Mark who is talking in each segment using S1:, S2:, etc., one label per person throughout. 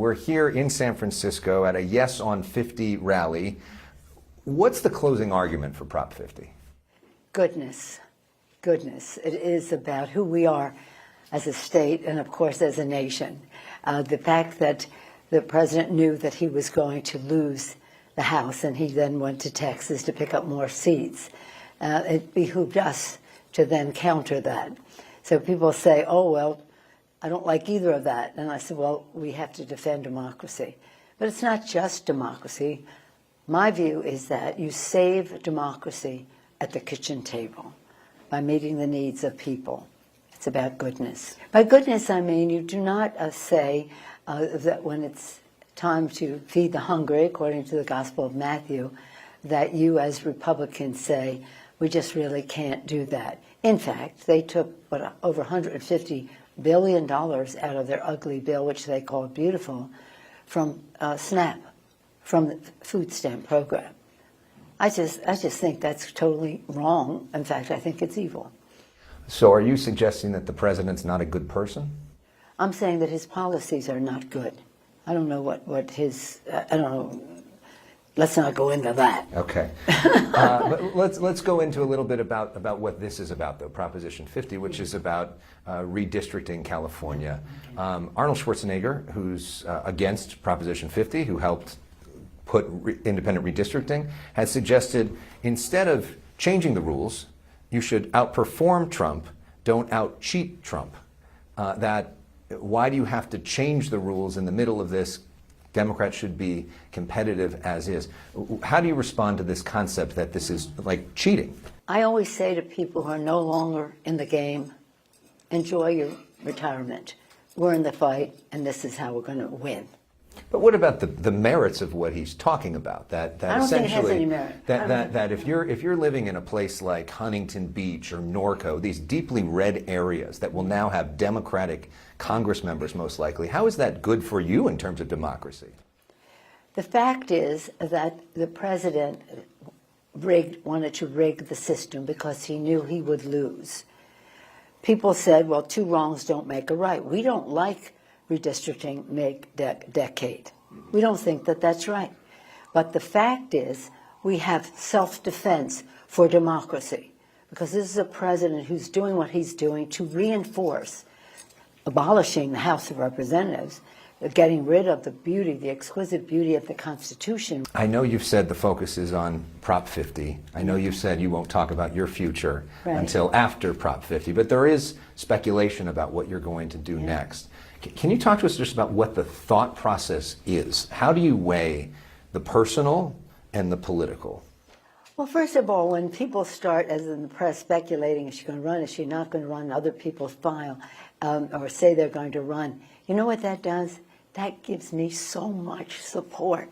S1: We're here in San Francisco at a Yes on 50 rally. What's the closing argument for Prop 50?
S2: Goodness. Goodness. It is about who we are as a state and, of course, as a nation. The fact that the president knew that he was going to lose the House and he then went to Texas to pick up more seats, it behooved us to then counter that. So people say, oh, well, I don't like either of that. And I said, well, we have to defend democracy. But it's not just democracy. My view is that you save democracy at the kitchen table by meeting the needs of people. It's about goodness. By goodness, I mean you do not say that when it's time to feed the hungry, according to the Gospel of Matthew, that you as Republicans say, we just really can't do that. In fact, they took over $150 billion out of their ugly bill, which they called beautiful, from SNAP, from the food stamp program. I just think that's totally wrong. In fact, I think it's evil.
S1: So are you suggesting that the president's not a good person?
S2: I'm saying that his policies are not good. I don't know what his, I don't know. Let's not go into that.
S1: Okay. But let's go into a little bit about what this is about, though, Proposition 50, which is about redistricting California. Arnold Schwarzenegger, who's against Proposition 50, who helped put independent redistricting, has suggested instead of changing the rules, you should outperform Trump, don't out-cheat Trump. Why do you have to change the rules in the middle of this? Democrats should be competitive as is. How do you respond to this concept that this is like cheating?
S2: I always say to people who are no longer in the game, enjoy your retirement. We're in the fight, and this is how we're going to win.
S1: But what about the merits of what he's talking about? That
S2: I don't think it has any merit.
S1: That if you're living in a place like Huntington Beach or Norco, these deeply red areas that will now have Democratic Congress members most likely, how is that good for you in terms of democracy?
S2: The fact is that the president wanted to rig the system because he knew he would lose. People said, well, two wrongs don't make a right. We don't like redistricting decade. We don't think that that's right. But the fact is we have self-defense for democracy because this is a president who's doing what he's doing to reinforce abolishing the House of Representatives, getting rid of the beauty, the exquisite beauty of the Constitution.
S1: I know you've said the focus is on Prop 50. I know you've said you won't talk about your future until after Prop 50, but there is speculation about what you're going to do next. Can you talk to us just about what the thought process is? How do you weigh the personal and the political?
S2: Well, first of all, when people start, as in the press, speculating, is she going to run, is she not going to run, other people file or say they're going to run, you know what that does? That gives me so much support.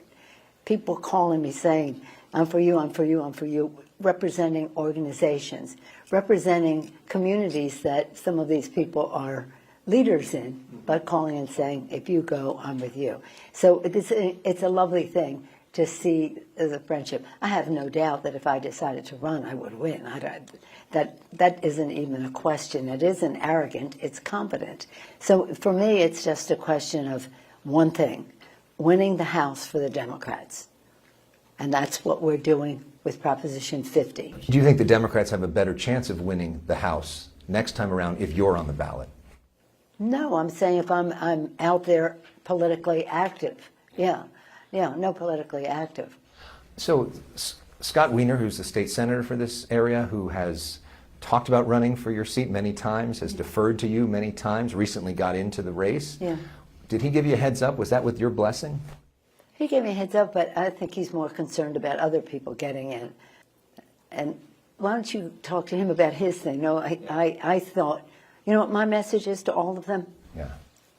S2: People calling me saying, I'm for you, I'm for you, I'm for you, representing organizations, representing communities that some of these people are leaders in, but calling and saying, if you go, I'm with you. So it's a lovely thing to see the friendship. I have no doubt that if I decided to run, I would win. That isn't even a question. It isn't arrogant, it's competent. So for me, it's just a question of one thing, winning the House for the Democrats. And that's what we're doing with Proposition 50.
S1: Do you think the Democrats have a better chance of winning the House next time around if you're on the ballot?
S2: No, I'm saying if I'm out there politically active. Yeah, no, politically active.
S1: So Scott Wiener, who's the state senator for this area, who has talked about running for your seat many times, has deferred to you many times, recently got into the race.
S2: Yeah.
S1: Did he give you a heads up? Was that with your blessing?
S2: He gave me a heads up, but I think he's more concerned about other people getting in. And why don't you talk to him about his thing? No, I thought, you know what my message is to all of them?
S1: Yeah.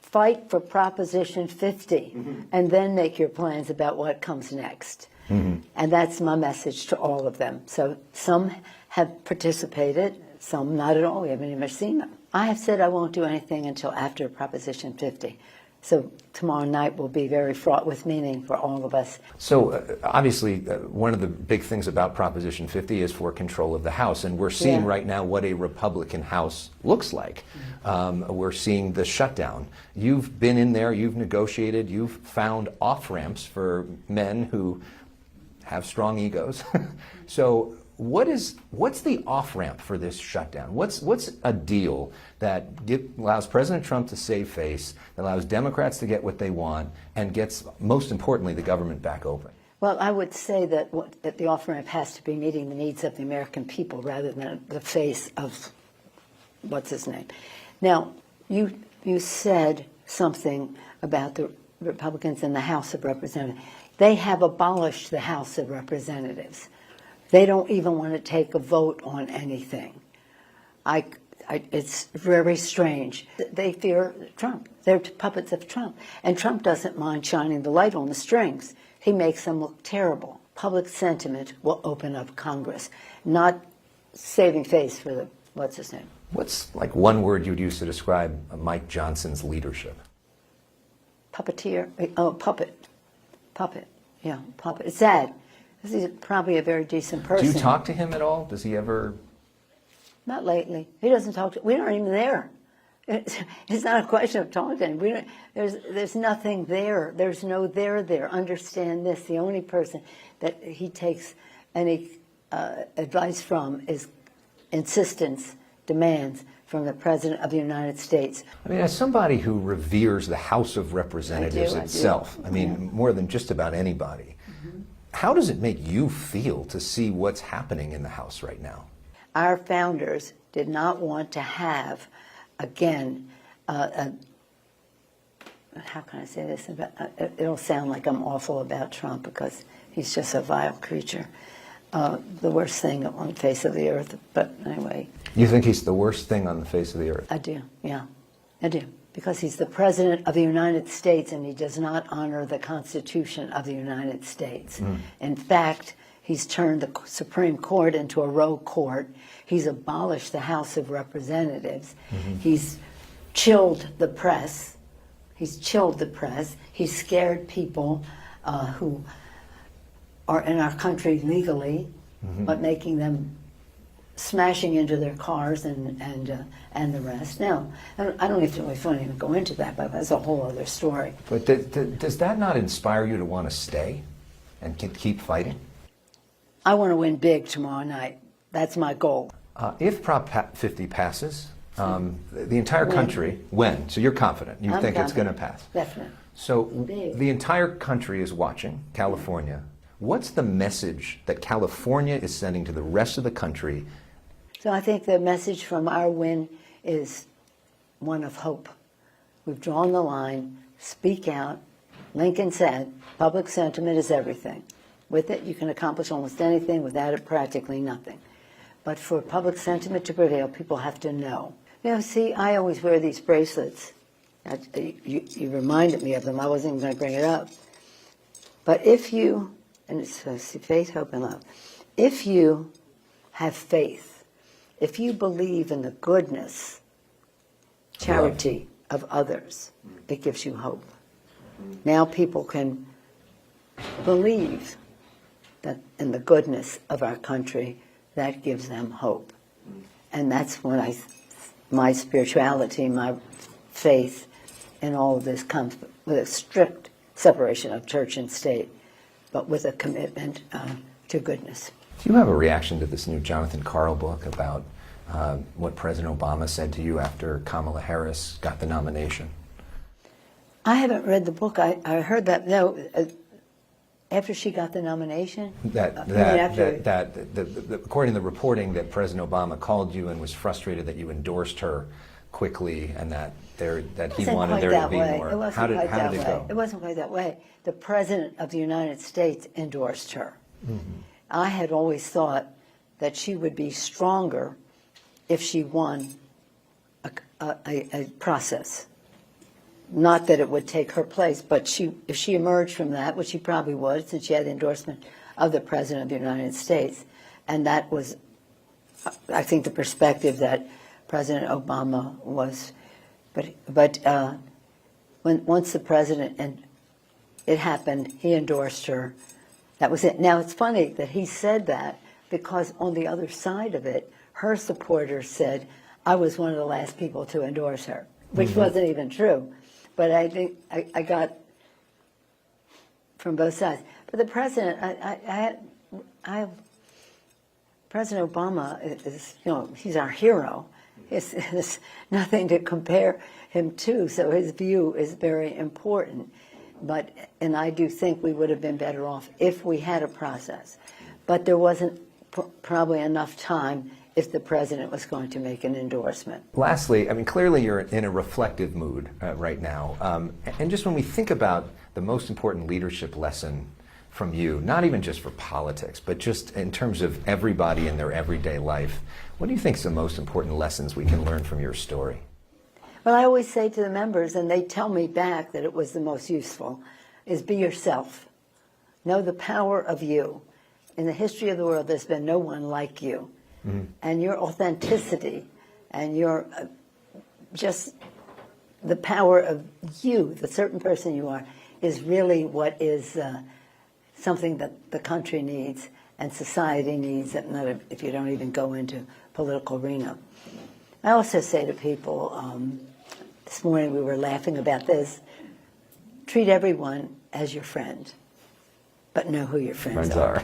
S2: Fight for Proposition 50, and then make your plans about what comes next. And that's my message to all of them. So some have participated, some not at all. We haven't even seen them. I have said I won't do anything until after Proposition 50. So tomorrow night will be very fraught with meaning for all of us.
S1: So obviously, one of the big things about Proposition 50 is for control of the House, and we're seeing
S2: Yeah.
S1: right now what a Republican House looks like. We're seeing the shutdown. You've been in there, you've negotiated, you've found off-ramps for men who have strong egos. So what's the off-ramp for this shutdown? What's a deal that allows President Trump to save face, that allows Democrats to get what they want, and gets, most importantly, the government back open?
S2: Well, I would say that the off-ramp has to be meeting the needs of the American people rather than the face of what's his name. Now, you said something about the Republicans in the House of Representatives. They have abolished the House of Representatives. They don't even want to take a vote on anything. It's very strange. They fear Trump. They're puppets of Trump. And Trump doesn't mind shining the light on the strings. He makes them look terrible. Public sentiment will open up Congress, not saving face for the, what's his name?
S1: What's like one word you'd use to describe Mike Johnson's leadership?
S2: Puppeteer? Oh, puppet. Puppet. Yeah, puppet. It's sad. He's probably a very decent person.
S1: Do you talk to him at all? Does he ever?
S2: Not lately. He doesn't talk to. We aren't even there. It's not a question of talking to him. We don't, there's nothing there. There's no there. Understand this. The only person that he takes any advice from is insistence, demands from the President of the United States.
S1: I mean, as somebody who reveres the House of Representatives
S2: I do.
S1: itself, I mean, more than just about anybody, how does it make you feel to see what's happening in the House right now?
S2: Our founders did not want to have, again, how can I say this? It'll sound like I'm awful about Trump because he's just a vile creature. The worst thing on the face of the earth. But anyway.
S1: You think he's the worst thing on the face of the earth?
S2: I do, yeah. I do. Because he's the President of the United States and he does not honor the Constitution of the United States. In fact, he's turned the Supreme Court into a rogue court. He's abolished the House of Representatives. He's chilled the press. He's scared people who are in our country legally, but making them smashing into their cars and the rest. Now, I don't even want to even go into that, but that's a whole other story.
S1: But does that not inspire you to want to stay and keep fighting?
S2: I want to win big tomorrow night. That's my goal.
S1: If Prop 50 passes, the entire country, when? So you're confident? You think it's going to pass?
S2: Definitely.
S1: So
S2: Big.
S1: the entire country is watching, California. What's the message that California is sending to the rest of the country?
S2: So I think the message from our win is one of hope. We've drawn the line. Speak out. Lincoln said, public sentiment is everything. With it, you can accomplish almost anything. Without it, practically nothing. But for public sentiment to prevail, people have to know. You know, see, I always wear these bracelets. You reminded me of them. I wasn't even going to bring it up. But if you, and it's faith, hope, and love. If you have faith, if you believe in the goodness, charity of others, it gives you hope. Now people can believe that in the goodness of our country, that gives them hope. And that's when my spirituality, my faith in all of this comes with a strict separation of church and state, but with a commitment to goodness.
S1: Do you have a reaction to this new Jonathan Karl book about what President Obama said to you after Kamala Harris got the nomination?
S2: I haven't read the book. I heard that, no, after she got the nomination?
S1: According to the reporting, that President Obama called you and was frustrated that you endorsed her quickly and that he wanted there to be more. How did it go?
S2: It wasn't quite that way. The President of the United States endorsed her. I had always thought that she would be stronger if she won a process. Not that it would take her place, but if she emerged from that, which she probably would, since she had the endorsement of the President of the United States, and that was, I think, the perspective that President Obama was. But once the president, and it happened, he endorsed her. That was it. Now, it's funny that he said that because on the other side of it, her supporters said, I was one of the last people to endorse her, which wasn't even true. But I think I got from both sides. But the president, President Obama is, he's our hero. There's nothing to compare him to, so his view is very important. And I do think we would have been better off if we had a process. But there wasn't probably enough time if the president was going to make an endorsement.
S1: Lastly, I mean, clearly you're in a reflective mood right now. And just when we think about the most important leadership lesson from you, not even just for politics, but just in terms of everybody in their everyday life, what do you think is the most important lessons we can learn from your story?
S2: Well, I always say to the members, and they tell me back that it was the most useful, is be yourself. Know the power of you. In the history of the world, there's been no one like you. Mm-hmm. And your authenticity and your just the power of you, the certain person you are, is really what is something that the country needs and society needs, if you don't even go into political arena. I also say to people, this morning we were laughing about this, treat everyone as your friend, but know who your friends are.